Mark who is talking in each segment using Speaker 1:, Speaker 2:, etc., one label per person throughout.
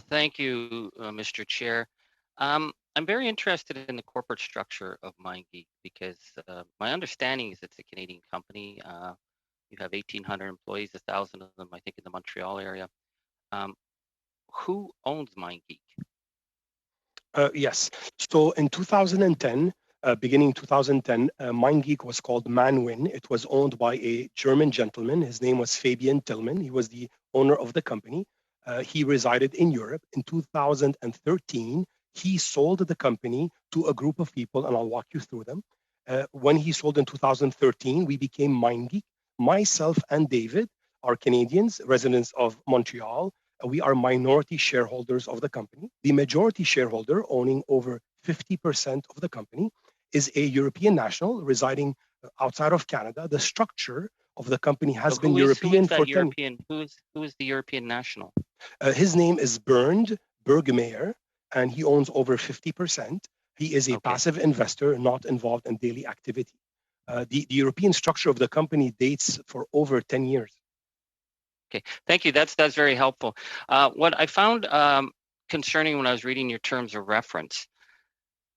Speaker 1: Thank you, Mr. Chair. I'm very interested in the corporate structure of MindGeek because my understanding is it's a Canadian company. You have 1,800 employees, 1,000 of them, I think, in the Montreal area. Who owns MindGeek?
Speaker 2: Yes. So in 2010, beginning 2010, MindGeek was called Manwin. It was owned by a German gentleman. His name was Fabian Tillman. He was the owner of the company. He resided in Europe. In 2013, he sold the company to a group of people, and I'll walk you through them. When he sold in 2013, we became MindGeek. Myself and David are Canadians, residents of Montreal. We are minority shareholders of the company. The majority shareholder, owning over 50% of the company, is a European national residing outside of Canada. The structure of the company has been European for 10 years.
Speaker 1: Who is the European national?
Speaker 2: His name is Bernd Bergmeyer, and he owns over 50%. He is a passive investor, not involved in daily activity. The European structure of the company dates for over 10 years.
Speaker 1: Okay, thank you. That's very helpful. What I found concerning when I was reading your terms of reference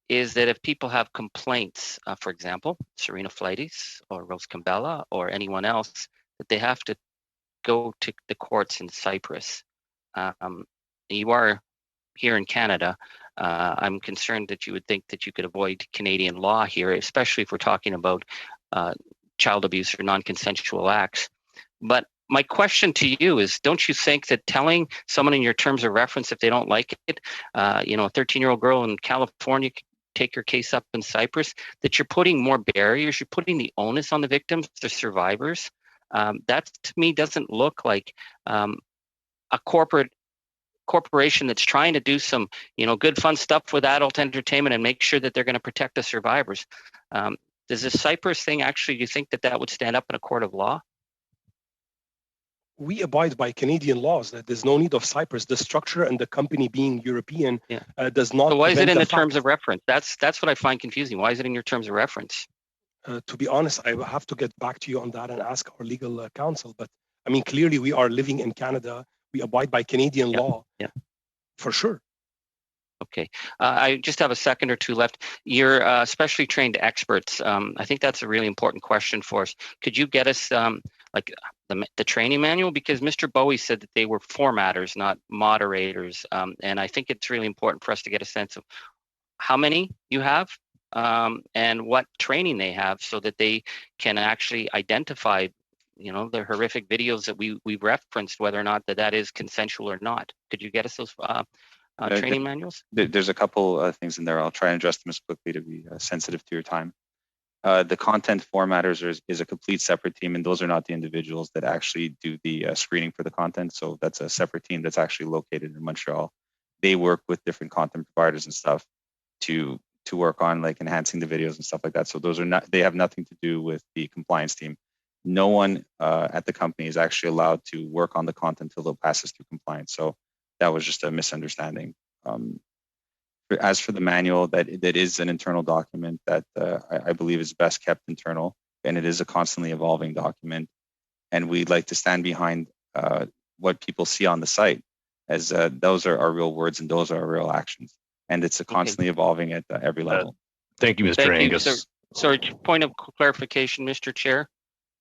Speaker 1: is that if people have complaints, for example, Serena Flighties or Rose Cambella or anyone else, that they have to go to the courts in Cyprus. You are here in Canada. I'm concerned that you would think that you could avoid Canadian law here, especially if we're talking about child abuse or non-consensual acts. But my question to you is, don't you think that telling someone in your terms of reference if they don't like it, a 13-year-old girl in California can take your case up in Cyprus, that you're putting more barriers, you're putting the onus on the victims, the survivors? That to me doesn't look like a corporation that's trying to do some, good fun stuff with adult entertainment and make sure that they're going to protect the survivors. Does this Cyprus thing actually, do you think that would stand up in a court of law?
Speaker 2: We abide by Canadian laws. That there's no need of Cyprus. The structure and the company being European does not.
Speaker 1: So why is it in the terms of reference? That's what I find confusing. Why is it in your terms of reference?
Speaker 2: To be honest, I will have to get back to you on that and ask our legal counsel. But I mean, clearly we are living in Canada. We abide by Canadian law.
Speaker 1: Yeah,
Speaker 2: for sure.
Speaker 1: Okay, I just have a second or two left. You're specially trained experts. I think that's a really important question for us. Could you get us the training manual? Because Mr. Bowie said that they were formatters, not moderators. And I think it's really important for us to get a sense of how many you have and what training they have so that they can actually identify, the horrific videos that we referenced, whether or not that is consensual or not. Could you get us those training manuals?
Speaker 3: There's a couple things in there. I'll try and address them as quickly to be sensitive to your time. The content formatters is a complete separate team, and those are not the individuals that actually do the screening for the content. So that's a separate team that's actually located in Montreal. They work with different content providers and stuff to work on enhancing the videos and stuff like that. So they have nothing to do with the compliance team. No one at the company is actually allowed to work on the content until it passes through compliance. So that was just a misunderstanding. As for the manual, that is an internal document that I believe is best kept internal, and it is a constantly evolving document. And we'd like to stand behind what people see on the site, as those are our real words and those are our real actions. And it's a constantly evolving at every level.
Speaker 4: Thank you, Mr. Angus.
Speaker 1: Sorry, point of clarification, Mr. Chair,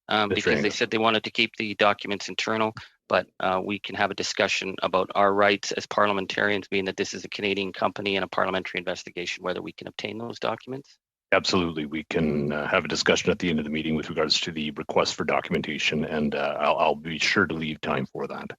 Speaker 1: because they said they wanted to keep the documents internal. But we can have a discussion about our rights as parliamentarians, being that this is a Canadian company and a parliamentary investigation, whether we can obtain those documents.
Speaker 4: Absolutely. We can have a discussion at the end of the meeting with regards to the request for documentation, and I'll be sure to leave time for that.